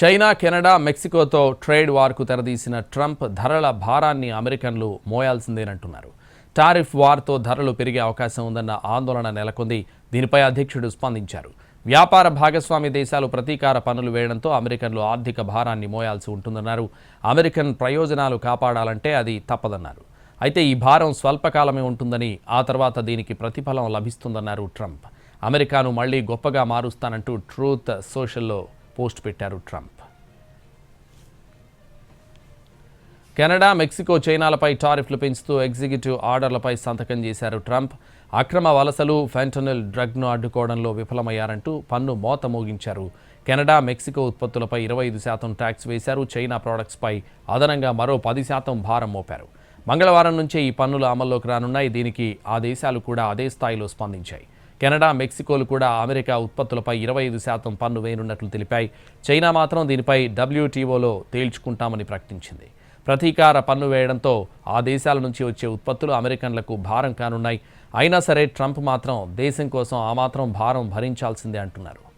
China, Canada, మెక్సికోతో trade వార్కు తెరదీసిన Trump ధరల భారాన్ని అమెరికన్లు మోయాల్సిందేనంటున్నారు. టారిఫ్ వార్తో ధరలు పెరిగే అవకాశం ఉందన్న ఆందోళన నెలకొంది. దీనిపై అధ్యక్షుడు స్పందించారు. వ్యాపార భాగస్వామి దేశాలు ప్రతీకార పన్నులు వేయడంతో అమెరికన్లు ఆర్థిక భారాన్ని మోయాల్సి ఉంటుందన్నారు. అమెరికన్ ప్రయోజనాలు కాపాడాలంటే అది తప్పదన్నారు. అయితే ఈ భారం స్వల్పకాలమే ఉంటుందని, ఆ తర్వాత దీనికి ప్రతిఫలం లభిస్తుందన్నారు ట్రంప్. అమెరికాను మళ్లీ గొప్పగా మారుస్తానంటూ ట్రూత్ సోషల్లో పోస్ట్ పెట్టారు ట్రంప్. కెనడా, మెక్సికో, చైనాలపై టారిఫ్లు పెంచుతూ ఎగ్జిక్యూటివ్ ఆర్డర్లపై సంతకం చేశారు ట్రంప్. అక్రమ వలసలు, ఫెంటనిల్ డ్రగ్ను అడ్డుకోవడంలో విఫలమయ్యారంటూ పన్ను మోత మోగించారు. కెనడా, మెక్సికో ఉత్పత్తులపై 25% ట్యాక్స్ వేశారు. చైనా ప్రోడక్ట్స్పై అదనంగా మరో 10% భారం మోపారు. మంగళవారం నుంచే ఈ పన్నులు అమల్లోకి రానున్నాయి. దీనికి ఆ దేశాలు కూడా అదే స్థాయిలో స్పందించాయి. కెనడా, మెక్సికోలు కూడా అమెరికా ఉత్పత్తులపై 25% పన్ను వేయనున్నట్లు తెలిపాయి. చైనా మాత్రం దీనిపై WTOలో తేల్చుకుంటామని ప్రకటించింది. ప్రతీకార పన్ను వేయడంతో ఆ దేశాల నుంచి వచ్చే ఉత్పత్తులు అమెరికన్లకు భారం కానున్నాయి. అయినా సరే ట్రంప్ మాత్రం దేశం కోసం ఆ మాత్రం భారం భరించాల్సిందే అంటున్నారు.